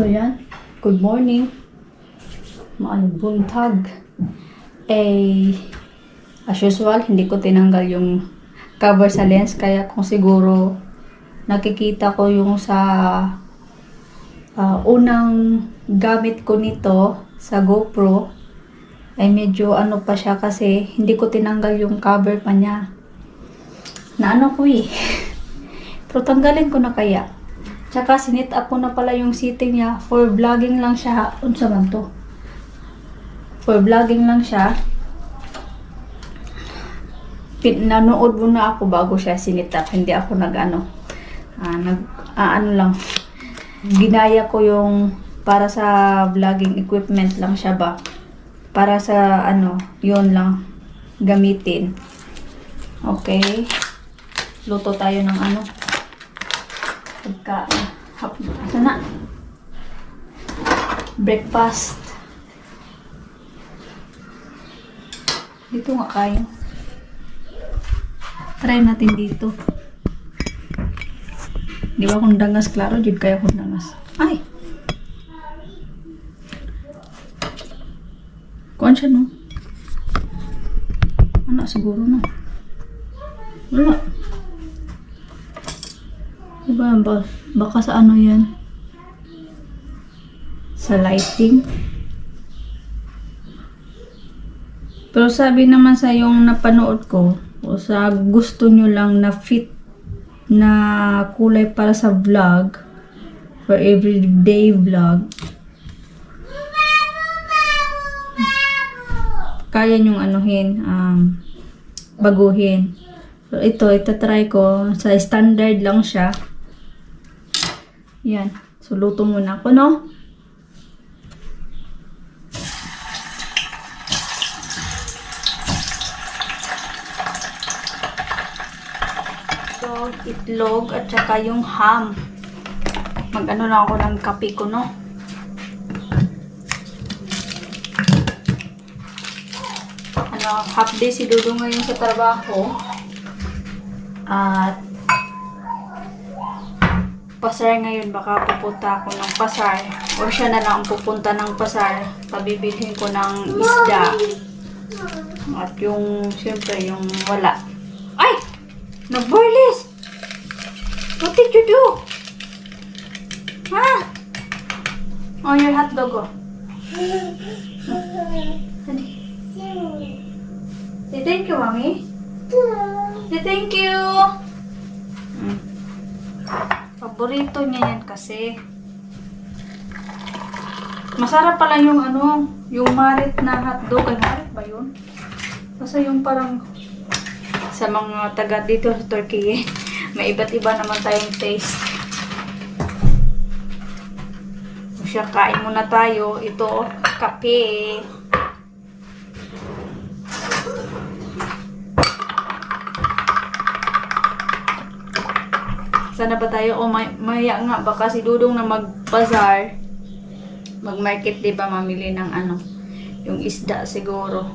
So yan, good morning. Maayong buntag. As usual, hindi ko tinanggal yung cover sa lens. Kaya kung siguro nakikita ko yung sa unang gamit ko nito sa GoPro, ay medyo ano pa siya kasi hindi ko tinanggal yung cover pa niya. Na ano ko eh. Pero tanggalin ko na kaya. Tsaka sinit up ko na pala yung setting niya. For vlogging lang siya. Unsa man to? For vlogging lang siya. Nanood muna ako bago siya sinit up. Hindi ako ano lang. Ginaya ko yung para sa vlogging equipment lang siya ba. Para sa yun lang gamitin. Okay. Luto tayo ng pagkain. Asa na? Breakfast. Dito nga kayo. Try natin dito. Di ba kung dangas, klaro, jud kaya kung dangas. Ay! Kuan siya, no? Ano, siguro, no? Wala. Diba, baka sa ano yan? Sa lighting. Pero sabi naman sa yung napanood ko, o sa gusto nyo lang na fit na kulay para sa vlog, for everyday vlog, kaya nyong baguhin. So, ito try ko. Sa standard lang siya. Yan. So, luto muna ako, no? So, itlog at saka yung ham. Mag-ano lang ako ng kape ko, no? Half day si Dudu ngayon sa trabaho. At pasar ngayon, baka pupunta ako ng pasar o siya na lang pupunta ng pasar, pabibilhin ko ng isda at yung siyempre yung wala. Ay! Nag-burles! What did you do? Ha? Oh, your hotdog, oh. Say thank you, Mommy. Say thank you. Paborito niya yan kasi. Masarap pala yung yung marit na hotdog. Ay, marit ba yun? Basta yung parang sa mga taga dito sa Turkey, may iba't iba naman tayong taste. O siya, kain muna tayo. Ito, kape. Sana ba tayo? O maya nga, baka si Dudong na mag-bazar, mag-market, diba, mamili ng yung isda siguro.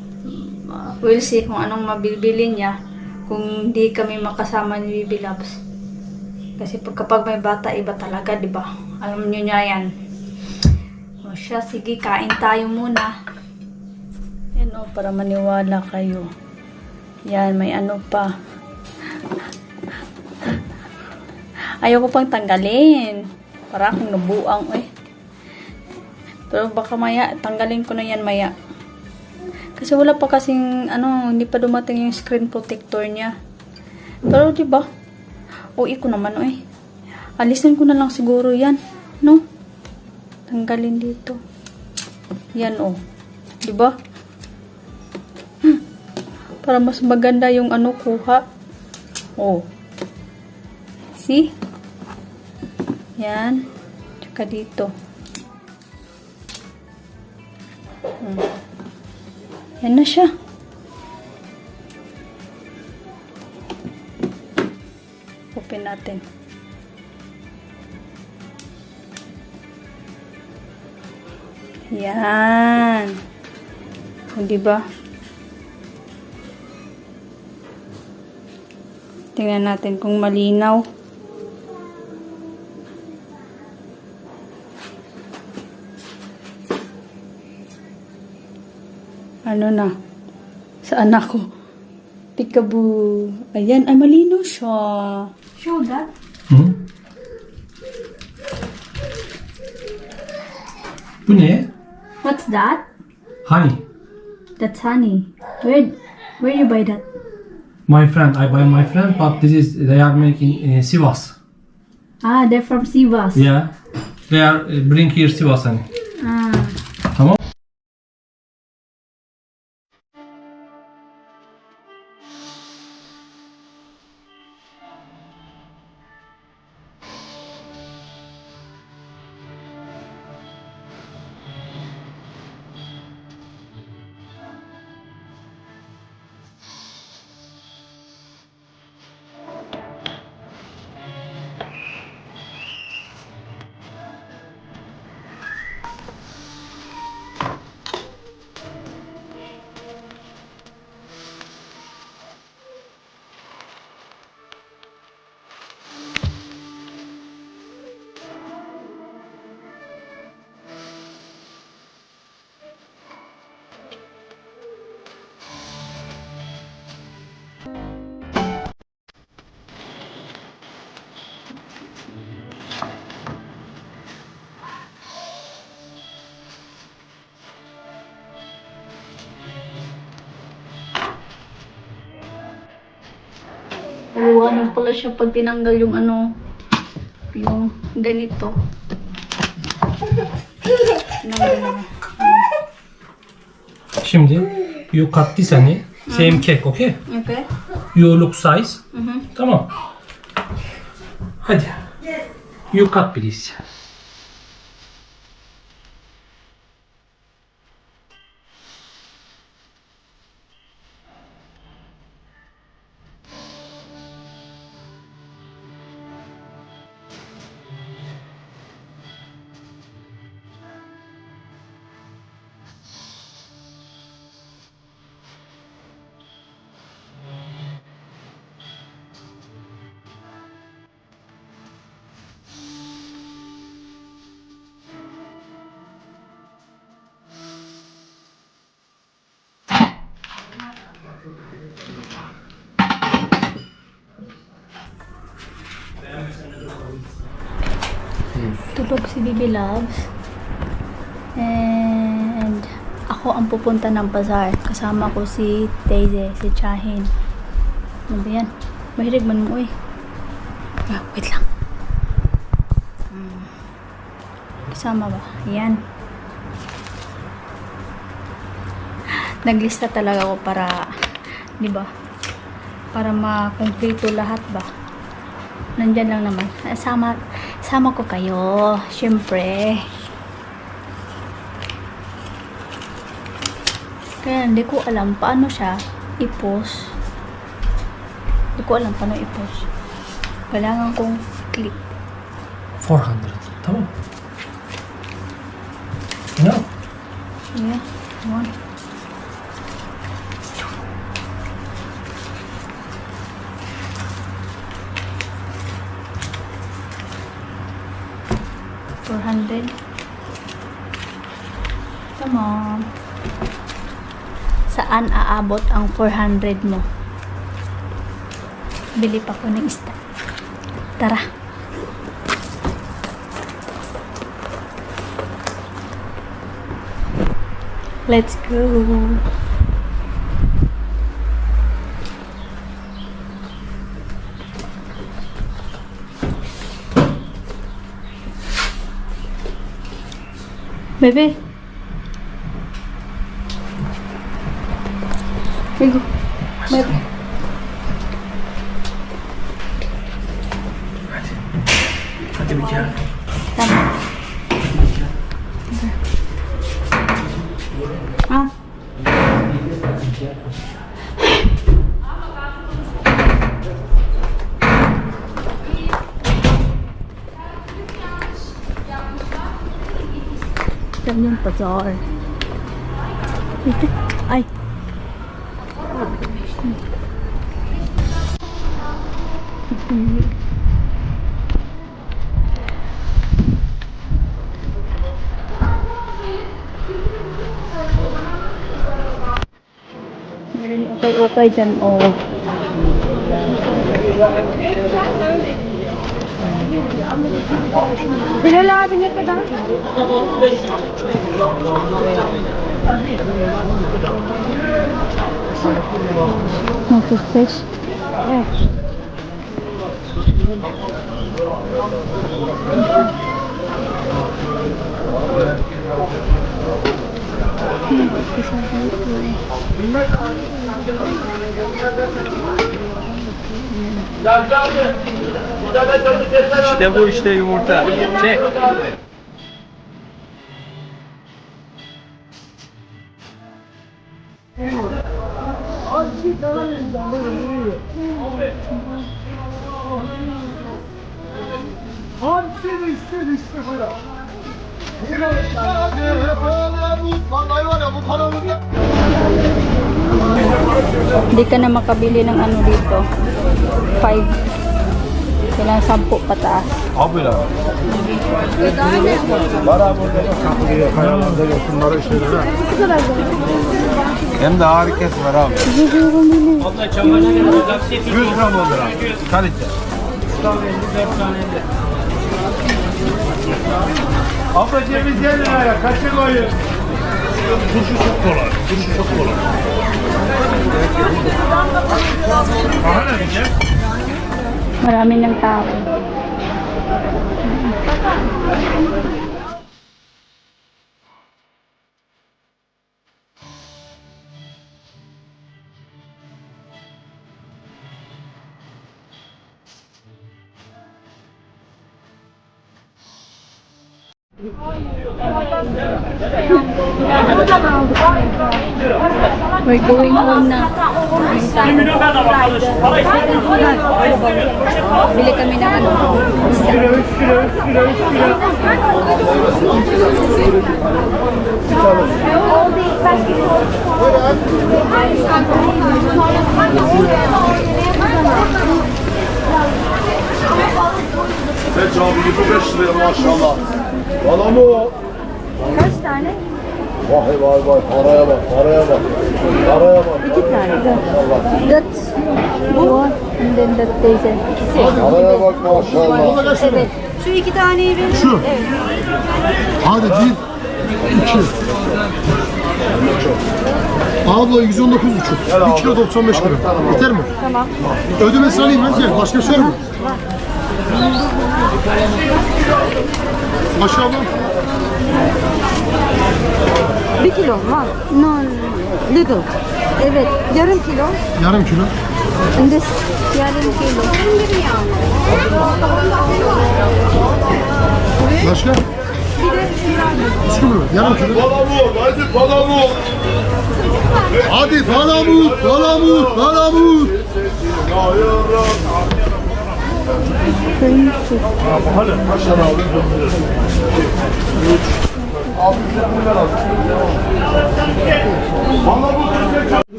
We'll see kung anong mabibili niya, kung hindi kami makasama ni Bibi Labs. Kasi kapag may bata, iba talaga, diba? Alam nyo niya yan. O siya, sige, kain tayo muna. Yan o, para maniwala kayo. Yan, may pa. Ayoko pang tanggalin. Para akong nabuang, eh. Pero baka maya, tanggalin ko na yan maya. Kasi wala pa kasing, hindi pa dumating yung screen protector niya. Pero, diba? Uwi ko naman, eh. Alisin ko na lang siguro yan. No? Tanggalin dito. Yan, oh. Diba? Para mas maganda yung kuha. Oh. See? Yan. Tsaka dito. Yan na siya. Open natin. Yan. O, diba? Tingnan natin kung malinaw. Ano na? Sa anak ko. Peekaboo. Ayan. Ay, malinaw siya. Show that. Bu ne? What's that? Honey. That's honey. Where you buy that? My friend. I buy my friend, but this is they are making Sivas. Ah, they're from Sivas. Yeah. They are bring here Sivas honey. Ah. Tamam. Ano pala siya pag tinanggal yung ano, yung ganito. Tinanggal na. Şimdi you cut this honey. Same cake, okay? Okay? You look size. Mhm. Tamam. Hadi. You cut please. Tulog si Bibi Loves. And ako ang pupunta ng bazaar. Kasama ko si Daisy, si Chahin. Ano ba yan? Mahilig man mo eh. Ah, wait lang. Kasama ba? Yan. Naglista talaga ako para, di ba? Para makumpleto lahat ba? Nandyan lang naman. Sama ko kayo. Siyempre. Kaya hindi ko alam paano siya i-post. Hindi ko alam paano i-post. Kailangan kong click. 400. Tamam. No. Yeah. One. $400. Come on. Saan aabot ang 400 mo? Bili pa ko ng isda. Tara. Let's go. Bebe. Go. Bebe. Hadi bir gel. Tama. Ah. Yan yung bazaar. Ay. Okay dyan, oh. Nilalakad niya ka daw? No toothpaste? İşte bu işte yumurta. Çek. Hindi ka na makabili ng ano dito. 5. Kailangan 10 pataas. Abla. Hem de harikası var abi. 100 gram olur abi. Kalite. Abla ceviz 50 lira. Kaçı koyun? Turşu çok kolay. Turşu çok kolay. Aha ne diyeceğim? Marami ng tao. We're going home na. Bili kami ng ano. Evet abi 25 liraya maşallah. Bana mı o? Kaç tane? Vay vay vay paraya bak paraya bak. Paraya bak. 2 tane. That's one and then that there's İkisi. Paraya bak maşallah. Evet. Şu 2 taneyi verin. Şu. Evet. Hadi 1, 2. Abla 119,5. 1 kilo 95 gram. Biter mi? Tamam. Ödemesini alayım ben. Gel. Başka şey var mı? Aşağı abla. 1 kilo var. No, little. Evet, yarım kilo. Yarım kilo. And this yarım kilo. Başka? Bisküvi mi? Yarım kilo. Palamut. Hadi palamut. Hadi palamut. Palamut. Palamut.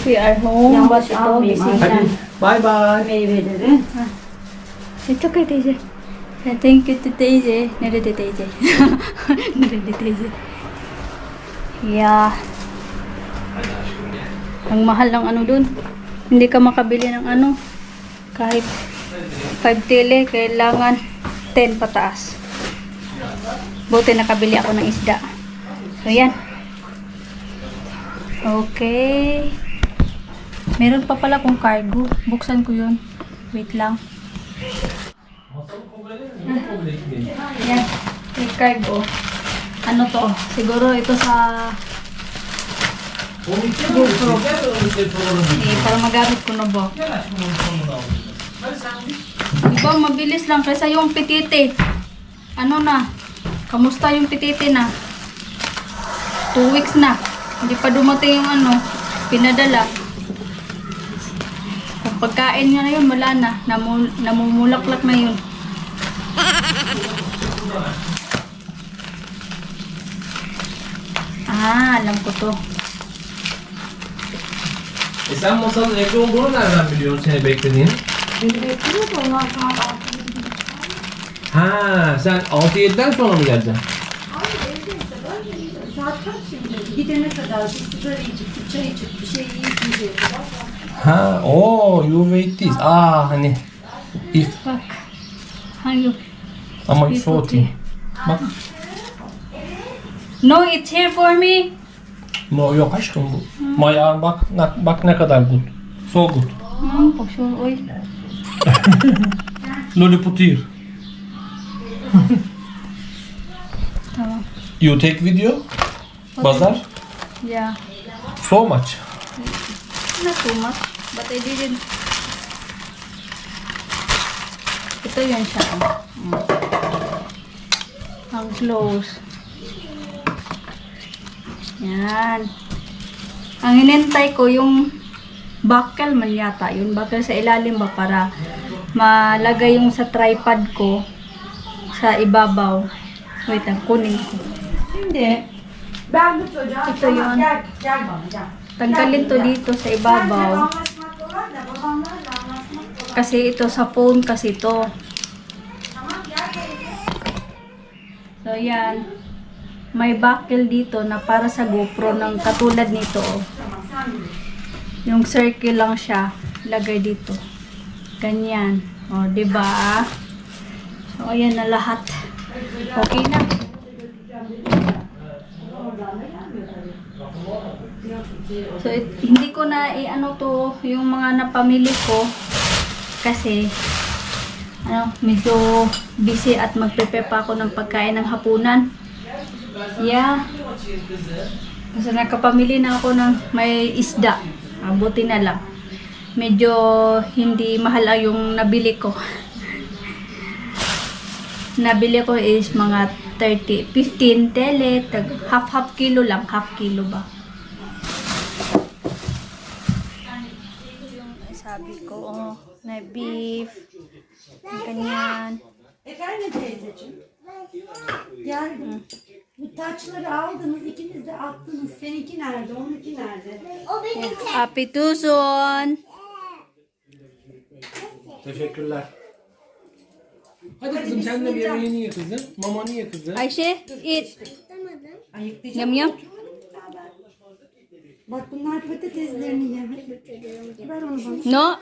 We are home. But ito, busy siya. Bye bye. Meyveleri. It's okay, Teze. Thank you to Teze. Narede Teze. Narede Teze. Yeah. Ang mahal ng ano dun. Hindi ka makabili ng ano. Kahit 5 tele, kailangan 10 pataas. Buti nakabili ako ng isda. So, yan. Okay. Meron pa pala kong cargo. Buksan ko yun. Wait lang. Yan. Yung cargo. Ano to? Siguro ito sa GoPro. Para magamit ko na ba? Diba, mabilis lang kaysa yung pitite. Ano na? Kamusta yung pitite na? 2 weeks na. Hindi pa dumating yung ano, pinadala. Pagkain nga na yun, wala na. Namumulaklak na yun. Ah, alam ko to. Sen masanın evde olduğunu nereden biliyorsun seni beklediğini? Ha, sen 6-7'den sonra mı geleceksin? Saat kaç şimdi? Gidene kadar. Ha, oh, you wait this. Hani if Bak. Hangi? ama Bir soğutayım. Bak. No, it's here for me. No, yok aşkım bu. Maya bak ne kadar good. So good. Poşol, oy. Lollipop here. Tamam. You take video? Bazar? Yeah. So much. Not too much, but I didn't. Ito yun siya. Ang close. Yan. Ang hinintay ko yung buckle man yata. Yung buckle sa ilalim ba para malagay yung sa tripod ko sa ibabaw. Wait lang, kunin ko. Şimdi ben bu çocuğa Ito yun. gel bana gel. Tanggalin to dito sa ibabaw. Anlaşmak var da babamlarla anlaşmak var. Kasi ito sa phone kasi to. Tamam gel. So yan. May buckle dito na para sa GoPro ng katulad nito. Oh. Tamam sen bilirsin. Yung circle lang siya. Lagay dito. Ganyan. O, diba? So, ayan na lahat. Okay na. So, hindi ko na i-ano to yung mga napamili ko kasi medyo busy at magpe-prep pa ako ng pagkain ng hapunan. Yeah. Kasi nakapamili na ako ng may isda. Buti na lang. Medyo hindi mahal yung nabili ko. Nabili ko is mga 15 tele, half kilo lang, half kilo ba. Yung sabi ko, na beef, ganyan. Efendim teyzeciğim. Geldim. Bu taçları aldınız, ikiniz de attınız. Seninki nerede, onunki nerede? Happy Tucson! Teşekkürler. Hadi kızım sen de bir yemeğini ye kızım. Mamanı ye kızım. Ayşe, eat. Ayıklayacağım. Yum yum. Bak bunlar patateslerini ye. Hadi. Ver onu bana. No,